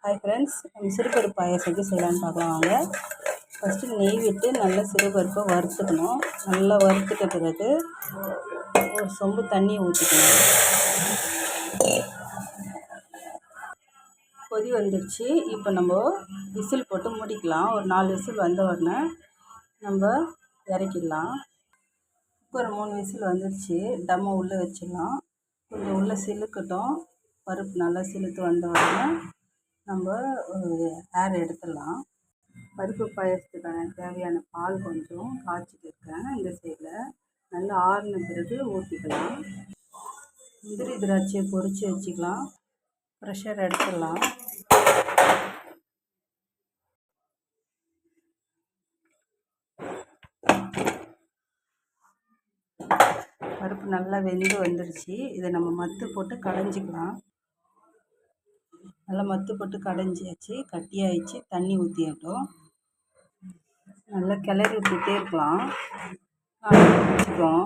Hi friends, நம்ம சிறுபருப்பு பாயாசம் எப்படி செய்யலான்னு பார்க்கலாம் வாங்க. ஃபஸ்ட்டு நெய் விட்டு நல்லா சிறுபருப்பை வறுத்துக்கணும். நல்லா வறுத்துட்ட பிறகு ஒரு சொம்பு தண்ணி ஊற்றிக்கணும். கொதி வந்துடுச்சு. இப்போ நம்ம விசில் போட்டு மூடிக்கலாம். ஒரு 4 விசில் வந்த உடனே நம்ம இறக்கிடலாம். ஒரு 3 விசில் வந்துடுச்சு. டம்மை உள்ளே வச்சிடலாம். கொஞ்சம் உள்ளே சிலுக்கட்டும். பருப்பு நல்லா சிலுத்து வந்த உடனே நம்ம ஏர் எடுத்துடலாம். பருப்பு பாயாசத்துக்கான தேவையான பால் கொஞ்சம் காய்ச்சிட்டு இருக்கேன். இந்த சைடில் நல்லா ஆறின பிறகு ஊற்றிக்கலாம். முந்திரி திராட்சையை பொரித்து வச்சுக்கலாம். ப்ரெஷர் எடுத்துடலாம். பருப்பு நல்லா வெந்து வந்துடுச்சு. இதை நம்ம மத்து போட்டு கடைஞ்சிக்கலாம். நல்லா மத்து போட்டு கடைஞ்சியாச்சு. கட்டியாகிடுச்சு. தண்ணி ஊற்றிட்டோம். நல்லா கிளறி விட்டுட்டே இருக்கலாம். வச்சுக்கோம்.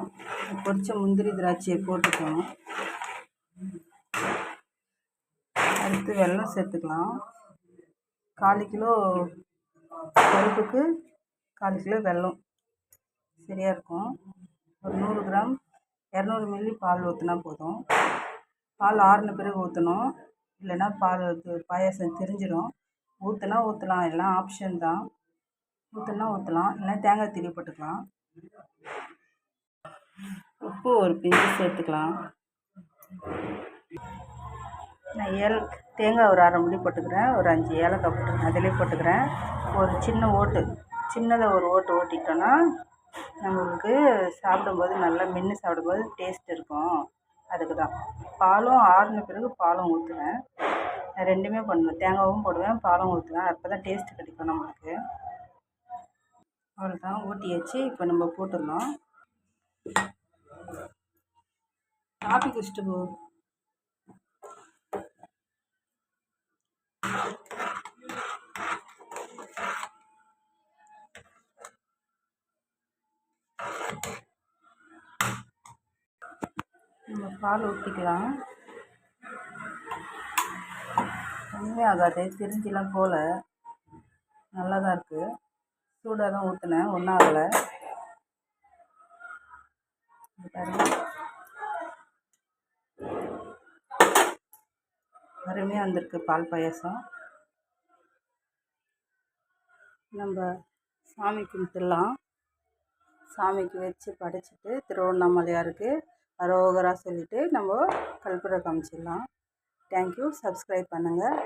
பொரிச்ச முந்திரி திராட்சையை போட்டுக்கோம். அடுத்து வெல்லம் சேர்த்துக்கலாம். 1/4 கிலோ பருப்புக்கு 1/4 கிலோ வெல்லம் சரியாக இருக்கும். ஒரு 100 கிராம் 200 மில்லி பால் ஊற்றினா போதும். பால் ஆறின பிறகு ஊற்றணும். இல்லைன்னா பால் பாயாசம் திரிஞ்சிடும். ஊற்றினா ஊற்றலாம், எல்லாம் ஆப்ஷன் தான். ஊற்றினா ஊற்றலாம், இல்லைனா தேங்காய் திரி போட்டுக்கலாம். உப்பு ஒரு பிஞ்சு சேர்த்துக்கலாம். நான் தேங்காய் ஒரு 1/2 மூடி போட்டுக்கிறேன். ஒரு 5 ஏலக்காய் போட்டுக்கிறேன். அதிலே போட்டுக்கிறேன். ஒரு சின்ன ஓட்டு, சின்னதாக ஒரு ஓட்டு ஓட்டிட்டோன்னா நம்மளுக்கு சாப்பிடும்போது நல்லா மென்று சாப்பிடும்போது டேஸ்ட் இருக்கும். அதுக்கு தான் பாலும் ஆறின பிறகு பாலும் ஊற்றுவேன். நான் 2மே பண்ணுவேன். தேங்காயும் போடுவேன், பாலும் ஊற்றுவேன். அப்போ தான் டேஸ்ட் கிடைக்கும் நம்மளுக்கு. அவ்வளோதான், ஊட்டியாச்சு. இப்போ நம்ம போட்டுடலாம். காப்பி குடிச்சிட்டு போ. நம்ம பால் ஊற்றிக்கலாம். ஒன்றுமே ஆகாது, திரிஞ்சிலாம் போல நல்லா தான் இருக்குது. சூடாக தான் ஊற்றினேன், ஒன்றும் ஆகலை. அருமையாக வந்திருக்கு பால் பாயாசம். நம்ம சாமி கும்பிட்டுலாம். சாமிக்கு வச்சு படைச்சிட்டு திருவண்ணாமலையாருக்கு அரோகரா சொல்லிவிட்டு நம்ம கற்பூரம் காமிச்சிடலாம். தேங்க்யூ. சப்ஸ்கிரைப் பண்ணுங்கள்.